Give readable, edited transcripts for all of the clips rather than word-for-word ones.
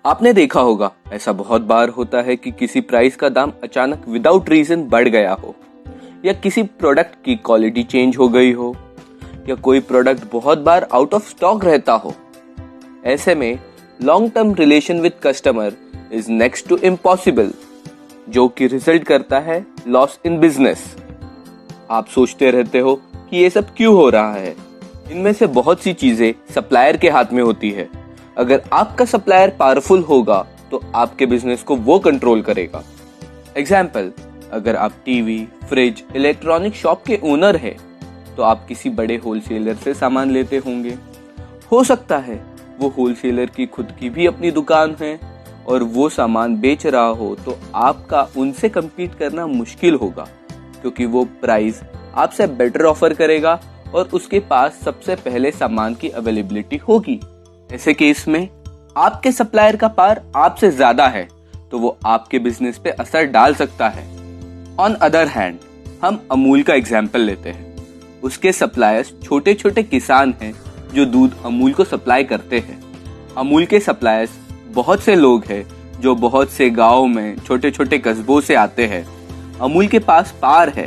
आपने देखा होगा, ऐसा बहुत बार होता है कि किसी प्राइस का दाम अचानक विदाउट रीजन बढ़ गया हो, या किसी प्रोडक्ट की क्वालिटी चेंज हो गई हो, या कोई प्रोडक्ट बहुत बार आउट ऑफ स्टॉक रहता हो। ऐसे में long term relation with customer is next to impossible, जो कि रिजल्ट करता है लॉस इन बिजनेस। आप सोचते रहते हो कि ये सब क्यों हो रहा है। इनमें से बहुत सी चीजें सप्लायर के हाथ में होती है। अगर आपका सप्लायर पावरफुल होगा तो आपके बिजनेस को वो कंट्रोल करेगा। एग्जाम्पल, अगर आप टीवी, फ्रिज, इलेक्ट्रॉनिक शॉप के ओनर है तो आप किसी बड़े होलसेलर से सामान लेते होंगे। हो सकता है वो होलसेलर की खुद की भी अपनी दुकान है और वो सामान बेच रहा हो, तो आपका उनसे compete करना मुश्किल होगा, क्योंकि वो प्राइस आपसे बेटर ऑफर करेगा और उसके पास सबसे पहले सामान की अवेलेबिलिटी होगी। ऐसे केस में आपके सप्लायर का पावर आपसे ज्यादा है तो वो आपके बिजनेस पे असर डाल सकता है। ऑन अदर हैंड, हम अमूल का एग्जाम्पल लेते हैं। उसके सप्लायर्स छोटे छोटे किसान हैं जो दूध अमूल को सप्लाई करते हैं। अमूल के सप्लायर्स बहुत से लोग हैं जो बहुत से गाँव में छोटे छोटे कस्बों से आते हैं। अमूल के पास पावर है,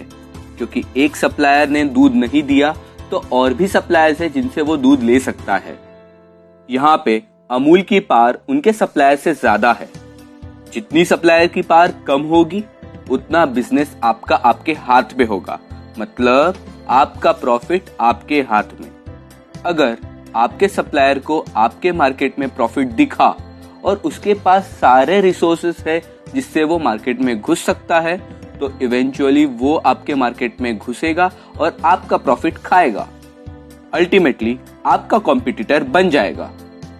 क्योंकि एक सप्लायर ने दूध नहीं दिया तो और भी सप्लायर्स हैं जिनसे वो दूध ले सकता है। यहाँ पे अमूल की पावर उनके सप्लायर से ज्यादा है। जितनी सप्लायर की पावर कम होगी उतना बिजनेस आपका आपके हाथ में होगा, मतलब आपका प्रॉफिट आपके हाथ में। अगर आपके सप्लायर को आपके मार्केट में प्रॉफिट दिखा और उसके पास सारे रिसोर्सेस है जिससे वो मार्केट में घुस सकता है, तो इवेंचुअली वो आपके मार्केट में घुसेगा और आपका प्रॉफिट खाएगा। अल्टीमेटली आपका कॉम्पिटिटर बन जाएगा।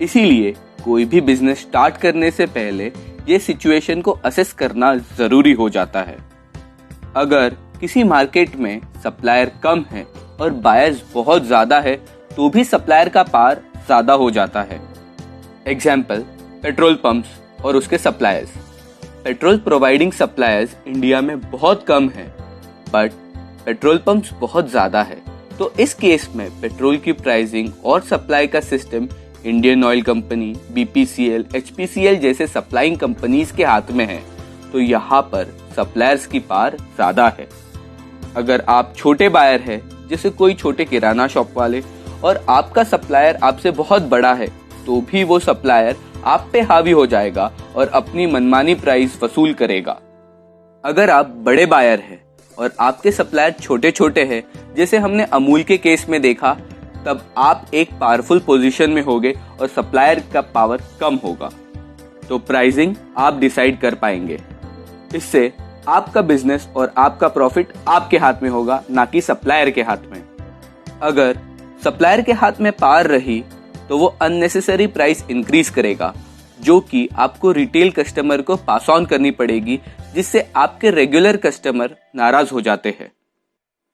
इसीलिए कोई भी बिजनेस स्टार्ट करने से पहले ये सिचुएशन को असेस करना जरूरी हो जाता है। अगर किसी मार्केट में सप्लायर कम है और बायर्स बहुत ज्यादा है तो भी सप्लायर का पावर ज्यादा हो जाता है। एग्जाम्पल, पेट्रोल पंप्स और उसके suppliers. Petrol providing suppliers India में बहुत कम है, बट पेट्रोल पंप्स बहुत ज्यादा है। तो इस केस में पेट्रोल की प्राइसिंग और सप्लाई का system Indian oil company, BPCL, HPCL जैसे सप्लाइंग कंपनीज के हाथ में है। तो यहाँ पर सप्लायर्स की पावर ज्यादा है। अगर आप छोटे बायर है, जैसे कोई छोटे किराना शॉप वाले, और आपका सप्लायर आपसे बहुत बड़ा है, तो भी वो सप्लायर आप पे हावी हो जाएगा और अपनी मनमानी प्राइस वसूल करेगा। अगर आप बड़े बायर है और आपके सप्लायर छोटे छोटे हैं, जैसे हमने अमूल के केस में देखा, तब आप एक पावरफुल पोजीशन में होगे और सप्लायर का पावर कम होगा, तो प्राइसिंग आप डिसाइड कर पाएंगे। इससे आपका बिजनेस और आपका प्रॉफिट आपके हाथ में होगा, ना कि सप्लायर के हाथ में। अगर सप्लायर के हाथ में पावर रही तो वो अननेसेसरी प्राइस इंक्रीज करेगा, जो कि आपको रिटेल कस्टमर को पास ऑन करनी पड़ेगी, जिससे आपके रेगुलर कस्टमर नाराज हो जाते हैं।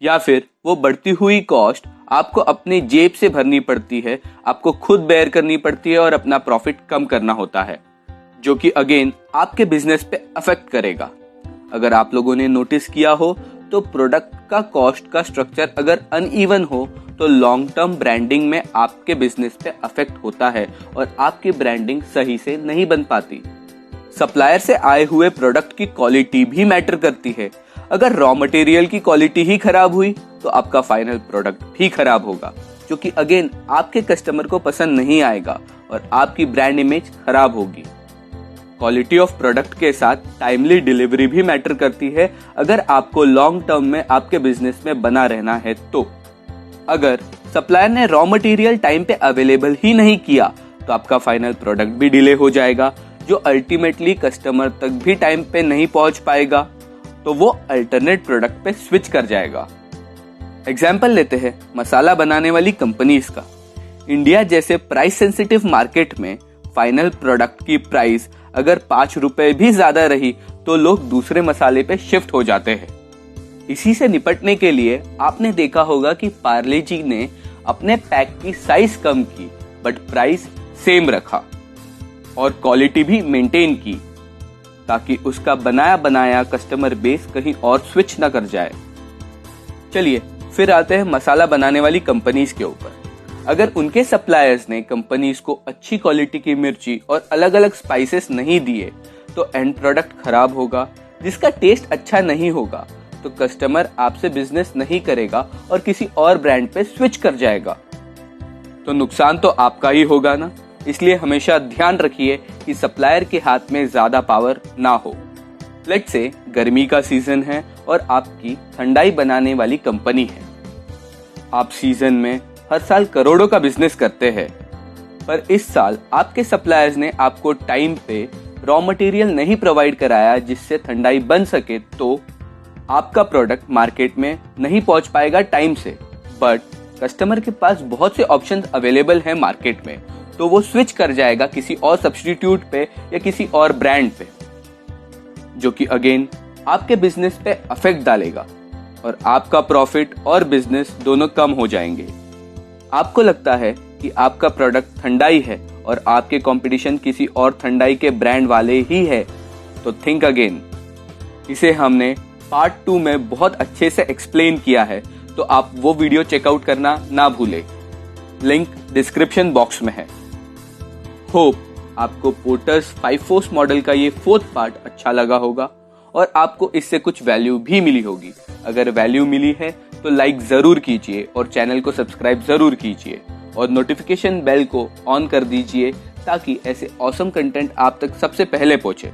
या फिर वो बढ़ती हुई कॉस्ट आपको अपनी जेब से भरनी पड़ती है, आपको खुद बेयर करनी पड़ती है और अपना प्रॉफिट कम करना होता है, जो कि अगेन आपके बिजनेस पे अफेक्ट करेगा। अगर आप लोगों ने नोटिस किया हो तो प्रोडक्ट का कॉस्ट का स्ट्रक्चर अगर अनइवन हो तो लॉन्ग टर्म ब्रांडिंग में आपके बिजनेस पे अफेक्ट होता है और आपकी ब्रांडिंग सही से नहीं बन पाती। सप्लायर से आए हुए प्रोडक्ट की क्वालिटी भी मैटर करती है। अगर रॉ मटेरियल की क्वालिटी ही खराब हुई तो आपका फाइनल प्रोडक्ट भी खराब होगा, जो कि अगेन आपके कस्टमर को पसंद नहीं आएगा और आपकी ब्रांड इमेज खराब होगी। क्वालिटी ऑफ प्रोडक्ट के साथ टाइमली डिलीवरी भी मैटर करती है, अगर आपको लॉन्ग टर्म में आपके बिजनेस में बना रहना है तो। अगर सप्लायर ने रॉ मटेरियल टाइम पे अवेलेबल ही नहीं किया तो आपका फाइनल प्रोडक्ट भी डिले हो जाएगा, जो अल्टीमेटली कस्टमर तक भी टाइम पे नहीं पहुंच पाएगा, तो वो अल्टरनेट प्रोडक्ट पे स्विच कर जाएगा। एग्जाम्पल लेते हैं मसाला बनाने वाली कंपनीज का। इंडिया जैसे प्राइस सेंसिटिव मार्केट में फाइनल प्रोडक्ट की प्राइस अगर 5 रुपए भी ज्यादा रही तो लोग दूसरे मसाले पे शिफ्ट हो जाते हैं। इसी से निपटने के लिए आपने देखा होगा कि पार्ले जी ने अपने पैक की साइज कम की, बट प्राइस सेम रखा और क्वालिटी भी मेंटेन की, ताकि उसका बनाया बनाया कस्टमर बेस कहीं और स्विच न कर जाए। चलिए फिर आते हैं मसाला बनाने वाली कंपनीज के ऊपर। अगर उनके सप्लायर्स ने कंपनीज को अच्छी क्वालिटी की मिर्ची और अलग अलग स्पाइसेस नहीं दिए तो एंड प्रोडक्ट खराब होगा, जिसका टेस्ट अच्छा नहीं होगा, तो कस्टमर आपसे बिजनेस नहीं करेगा और किसी और ब्रांड पे स्विच कर जाएगा। तो नुकसान तो आपका ही होगा ना। इसलिए हमेशा ध्यान रखिए कि सप्लायर के हाथ में ज्यादा पावर ना हो। लेट्स से गर्मी का सीजन है और आपकी ठंडाई बनाने वाली कंपनी है। आप सीजन में हर साल करोड़ों का बिजनेस करते हैं, पर इस साल आपके सप्लायर्स ने आपको टाइम पे रॉ मटेरियल नहीं प्रोवाइड कराया जिससे ठंडाई बन सके, तो आपका प्रोडक्ट मार्केट में नहीं पहुंच पाएगा टाइम से। बट कस्टमर के पास बहुत से ऑप्शंस अवेलेबल हैं मार्केट में, तो वो स्विच कर जाएगा किसी और सब्स्टिट्यूट पे या किसी और ब्रांड पे, जो कि अगेन आपके बिजनेस पे अफेक्ट डालेगा और आपका प्रॉफिट और बिजनेस दोनों कम हो जाएंगे। आपको लगता है कि आपका प्रोडक्ट ठंडाई है और आपके कंपटीशन किसी और ठंडाई के ब्रांड वाले ही है, तो थिंक अगेन। इसे हमने पार्ट 2 में बहुत अच्छे से एक्सप्लेन किया है, तो आप वो वीडियो चेकआउट करना ना भूलें। लिंक डिस्क्रिप्शन बॉक्स में है। होप आपको पोर्टर्स 5 फोर्स मॉडल का ये 4th पार्ट अच्छा लगा होगा और आपको इससे कुछ वैल्यू भी मिली होगी। अगर वैल्यू मिली है तो लाइक जरूर कीजिए और चैनल को सब्सक्राइब जरूर कीजिए और नोटिफिकेशन बेल को ऑन कर दीजिए ताकि ऐसे ऑसम कंटेंट आप तक सबसे पहले पहुंचे।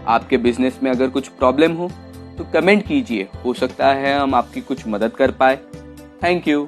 आपके बिजनेस में अगर कुछ प्रॉब्लम हो तो कमेंट कीजिए, हो सकता है हम आपकी कुछ मदद कर पाए। Thank you.